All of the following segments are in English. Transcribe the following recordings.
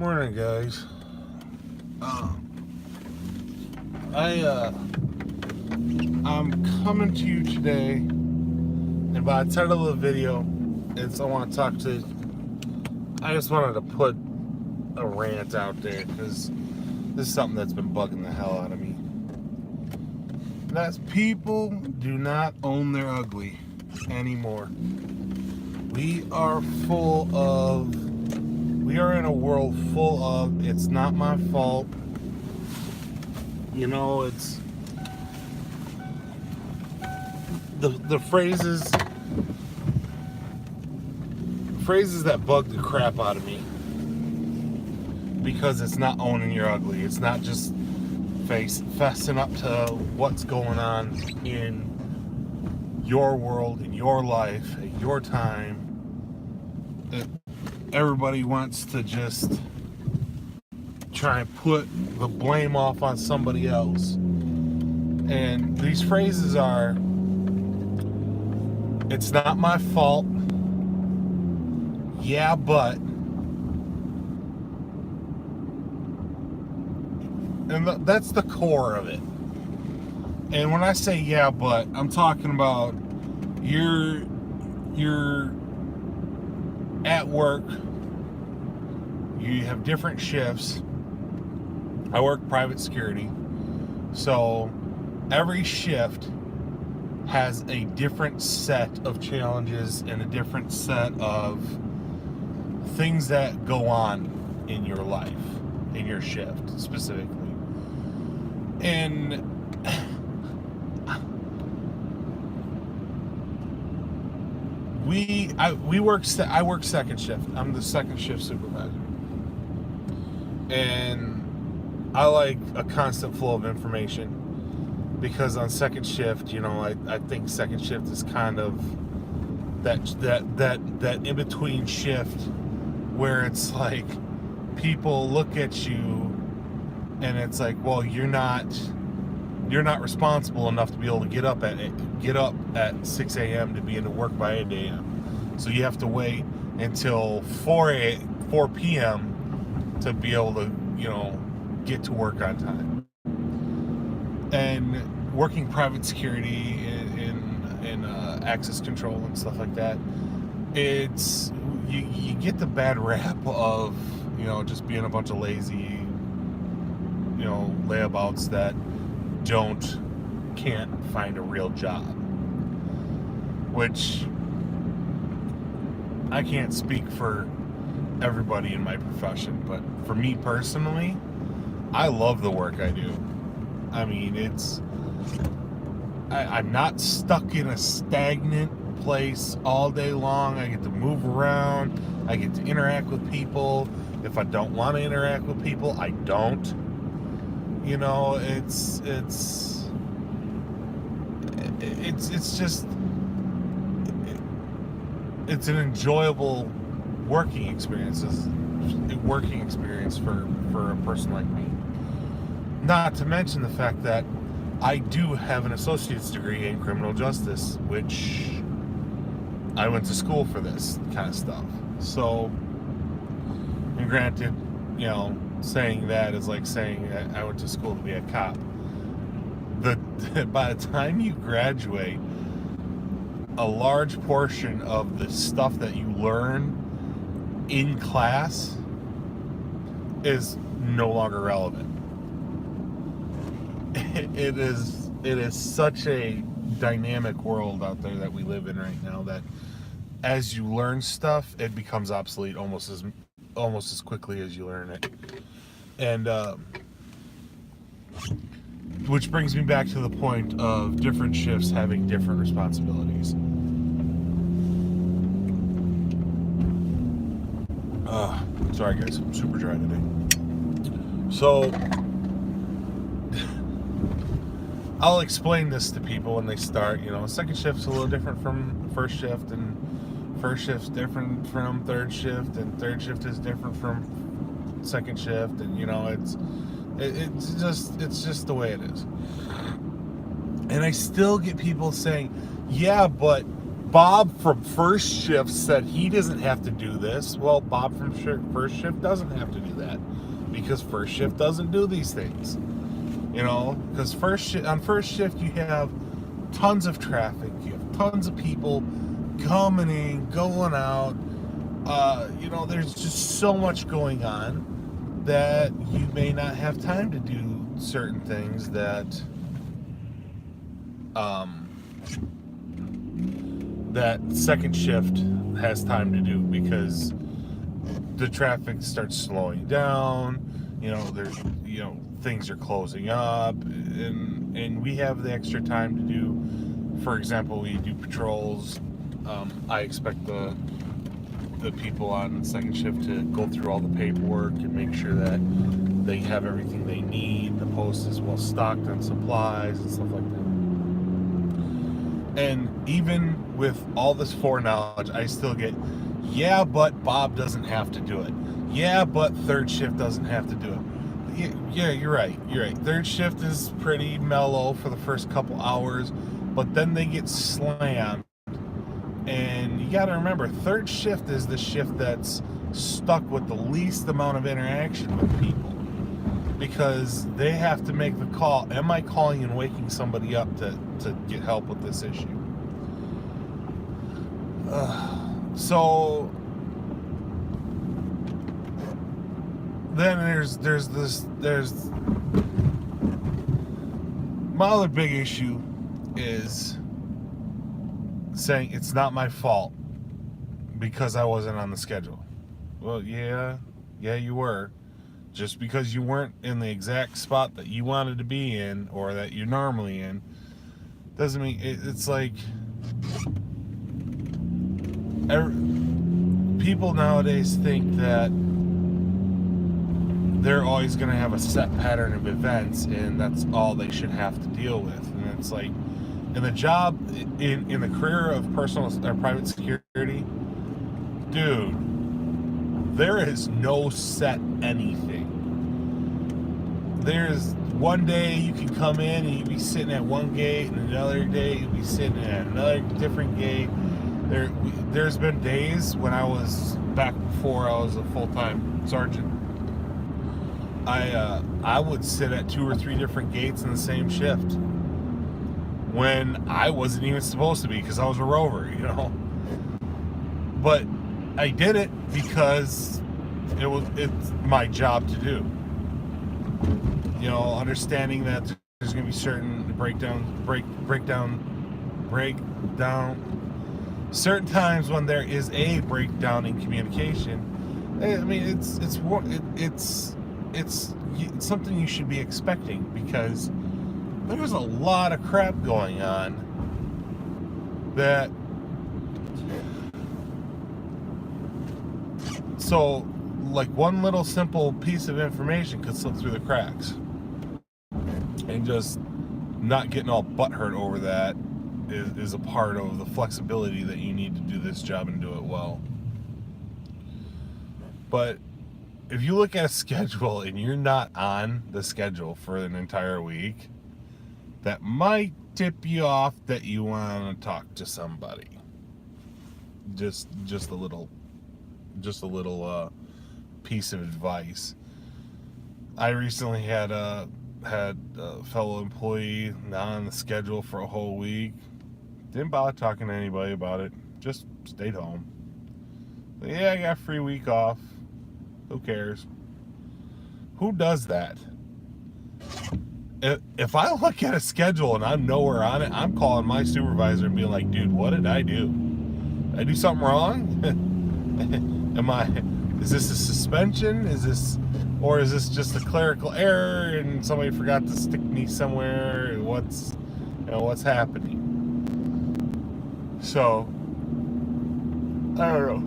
Morning, guys. I'm coming to you today, and by the title of the video, I want to talk to. I just wanted to put a rant out there because this is something that's been bugging the hell out of me. And that's people do not own their ugly anymore. We are in a world full of, it's not my fault. You know, it's the phrases that bug the crap out of me, because it's not owning your ugly. It's not just fessing up to what's going on in your world, in your life, at your time. Everybody wants to just try and put the blame off on somebody else. And these phrases are, it's not my fault. Yeah, but. And that's the core of it. And when I say yeah, but, I'm talking about you're at work, you have different shifts. I work private security, so every shift has a different set of challenges and a different set of things that go on in your life, in your shift specifically. And I work second shift. I'm the second shift supervisor. And I like a constant flow of information, because on second shift, you know, I think second shift is kind of that in between shift where it's like people look at you and it's like, well, you're not responsible enough to be able to get up at 6 a.m. to be into work by 8 a.m. So you have to wait until 4 p.m. to be able to, you know, get to work on time. And working private security in access control and stuff like that, it's you get the bad rap of, you know, just being a bunch of lazy, you know, layabouts that can't find a real job. Which I can't speak for everybody in my profession, but for me personally, I love the work I do. I mean, I'm not stuck in a stagnant place all day long. I get to move around. I get to interact with people. If I don't want to interact with people, I don't. You know, it's an enjoyable working experience. For a person like me. Not to mention the fact that I do have an associate's degree in criminal justice, which I went to school for this kind of stuff. So, and granted, you know, saying that is like saying that I went to school to be a cop. By the time you graduate, a large portion of the stuff that you learn in class is no longer relevant. It is such a dynamic world out there that we live in right now, that as you learn stuff, it becomes obsolete almost as quickly as you learn it. And which brings me back to the point of different shifts having different responsibilities. Sorry guys, I'm super dry today. So I'll explain this to people when they start. You know, second shift's a little different from first shift, and first shift's different from third shift, and third shift is different from second shift, and you know, it's just the way it is. And I still get people saying, yeah, but Bob from First Shift said he doesn't have to do this. Well, Bob from First Shift doesn't have to do that because First Shift doesn't do these things. You know, because on First Shift you have tons of traffic, you have tons of people coming in, going out. You know, there's just so much going on that you may not have time to do certain things that that second shift has time to do, because the traffic starts slowing down. You know, there's, you know, things are closing up, and we have the extra time to do, for example, we do patrols. I expect the people on second shift to go through all the paperwork and make sure that they have everything they need. The post is well stocked on supplies and stuff like that. And even with all this foreknowledge, I still get, yeah, but Bob doesn't have to do it. Yeah, but third shift doesn't have to do it. Yeah, you're right. You're right. Third shift is pretty mellow for the first couple hours, but then they get slammed. And you got to remember, third shift is the shift that's stuck with the least amount of interaction with people, because they have to make the call. Am I calling and waking somebody up to get help with this issue? So then there's my other big issue is saying it's not my fault because I wasn't on the schedule. Well, yeah, you were. Just because you weren't in the exact spot that you wanted to be in or that you're normally in doesn't mean it's like people nowadays think that they're always going to have a set pattern of events and that's all they should have to deal with. And it's like, in the job, in the career of personal or private security, dude, there is no set anything. There's one day you can come in and you be sitting at one gate, and another day you be sitting at another different gate. There's been days when I was back before I was a full-time sergeant. I would sit at 2 or 3 different gates in the same shift when I wasn't even supposed to be, because I was a rover, you know. But I did it because it's my job to do. You know, understanding that there's going to be certain breakdown, certain times when there is a breakdown in communication. I mean, it's something you should be expecting, because there's a lot of crap going on that, so like one little simple piece of information could slip through the cracks, and just not getting all butthurt over that is a part of the flexibility that you need to do this job and do it well. But if you look at a schedule and you're not on the schedule for an entire week, that might tip you off that you want to talk to somebody. Just a little piece of advice. I recently had a fellow employee not on the schedule for a whole week. Didn't bother talking to anybody about it. Just stayed home. But yeah, I got a free week off. Who cares? Who does that? If I look at a schedule and I'm nowhere on it, I'm calling my supervisor and being like, dude, what did I do? Did I do something wrong? Is this a suspension? Or is this just a clerical error and somebody forgot to stick me somewhere? What's happening? So, I don't know.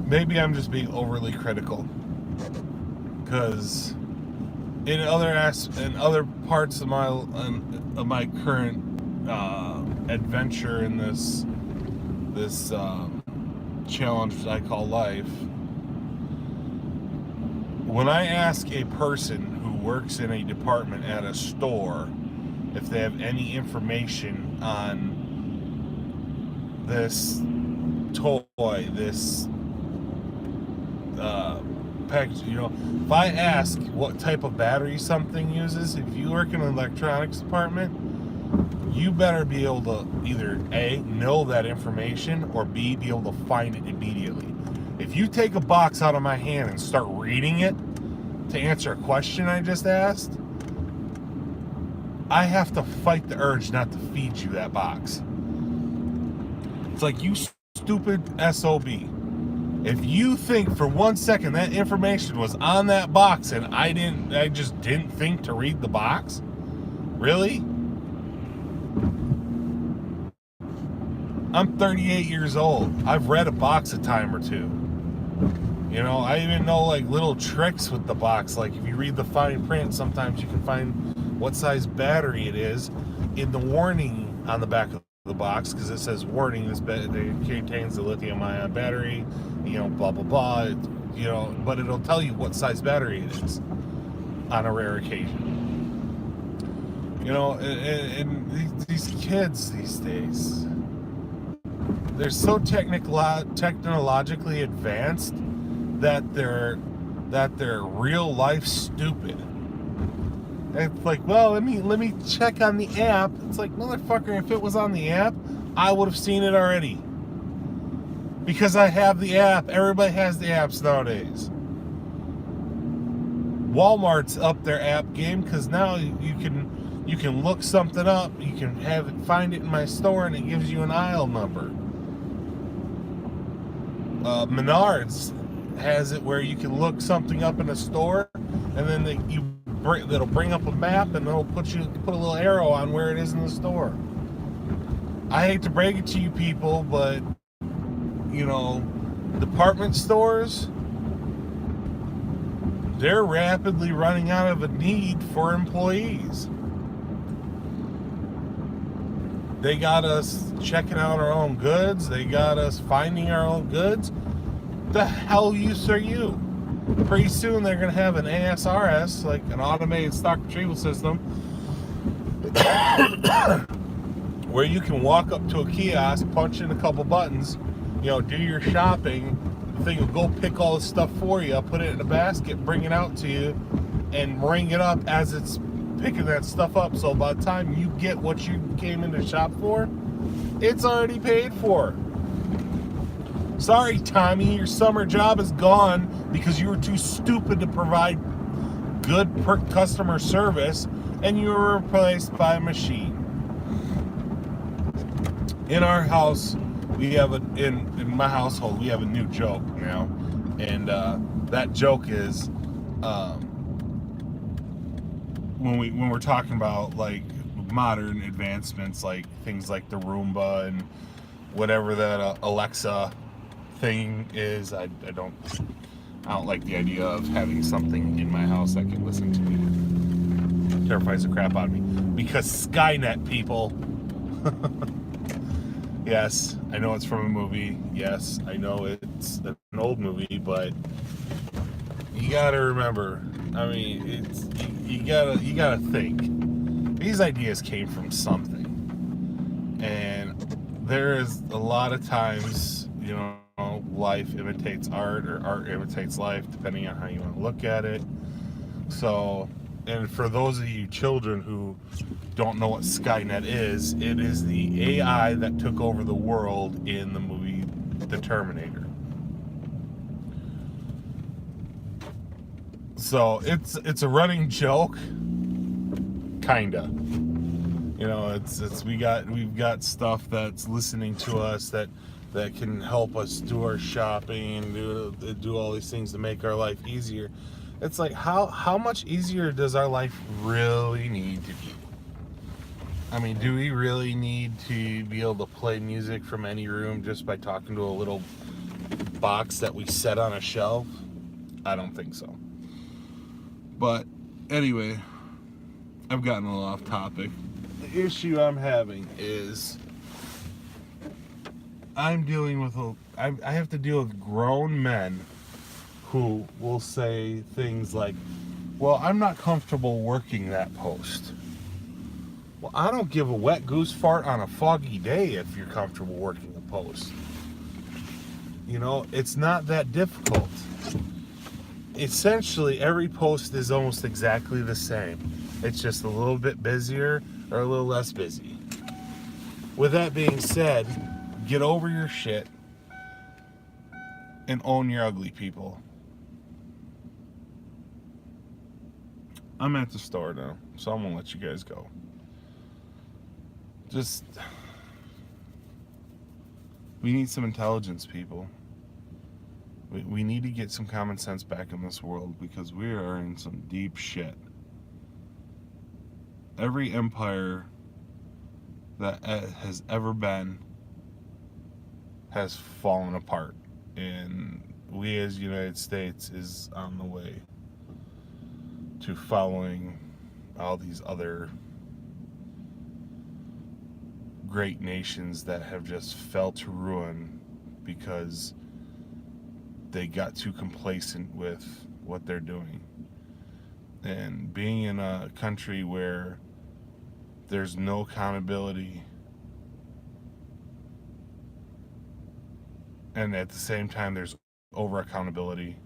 Maybe I'm just being overly critical, because in other parts of my current adventure in this challenge that I call life, when I ask a person who works in a department at a store if they have any information on this toy, this package, if I ask what type of battery something uses, if you work in an electronics department, you better be able to either A, know that information, or B, be able to find it immediately. If you take a box out of my hand and start reading it to answer a question I just asked, I have to fight the urge not to feed you that box. It's like, you stupid SOB. If you think for 1 second that information was on that box and I just didn't think to read the box, really? I'm 38 years old. I've read a box a time or two. I even know like little tricks with the box. Like if you read the fine print, sometimes you can find what size battery it is in the warning on the back of the box, because it says warning, this contains the lithium-ion battery, blah blah blah, but it'll tell you what size battery it is on a rare occasion. And these kids these days, they're so technologically advanced that they're real life stupid. It's like, well, let me check on the app. It's like, motherfucker, if it was on the app, I would have seen it already. Because I have the app. Everybody has the apps nowadays. Walmart's up their app game, because now you can look something up, you can find it in my store, and it gives you an aisle number. Menards has it where you can look something up in a store, and then it'll bring up a map, and it'll put a little arrow on where it is in the store. I hate to break it to you people, but department stores, they're rapidly running out of a need for employees. They got us checking out our own goods. They got us finding our own goods. The hell use are you? Pretty soon they're going to have an ASRS, like an automated stock retrieval system, where you can walk up to a kiosk, punch in a couple buttons, do your shopping. The thing will go pick all this stuff for you, put it in a basket, bring it out to you, and ring it up as it's picking that stuff up. So by the time you get what you came in to shop for, it's already paid for. Sorry, Tommy, your summer job is gone because you were too stupid to provide good customer service, and you were replaced by a machine. In our house, we have in my household, we have a new joke now, and that joke is when we're talking about like modern advancements, like things like the Roomba and whatever that Alexa thing is. I don't like the idea of having something in my house that can listen to me. It terrifies the crap out of me, because Skynet, people. Yes, I know it's from a movie. Yes, I know it's an old movie, but you gotta remember, I mean, you gotta think. These ideas came from something, and there is a lot of times, life imitates art, or art imitates life, depending on how you want to look at it. So, and for those of you children who don't know what Skynet is, it is the AI that took over the world in the movie The Terminator. So it's a running joke, kinda. We've got stuff that's listening to us that can help us do our shopping and do all these things to make our life easier. It's like, how much easier does our life really need to be? I mean, do we really need to be able to play music from any room just by talking to a little box that we set on a shelf? I don't think so. But anyway, I've gotten a little off topic. The issue I'm having is I have to deal with grown men who will say things like, well, I'm not comfortable working that post. Well, I don't give a wet goose fart on a foggy day if you're comfortable working a post. You know, it's not that difficult. Essentially, every post is almost exactly the same. It's just a little bit busier or a little less busy. With that being said, get over your shit and own your ugly, people. I'm at the store now, so I'm gonna let you guys go. Just, we need some intelligence, people. We need to get some common sense back in this world because we are in some deep shit. Every empire that has ever been has fallen apart, and we as United States is on the way to following all these other great nations that have just fell to ruin because they got too complacent with what they're doing. And being in a country where there's no accountability, and at the same time there's over accountability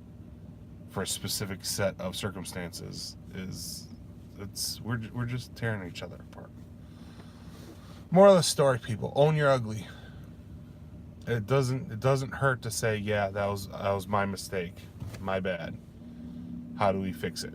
for a specific set of circumstances, we're just tearing each other apart. Moral of the story, people, own your ugly. It doesn't hurt to say, yeah, that was my mistake, my bad. How do we fix it?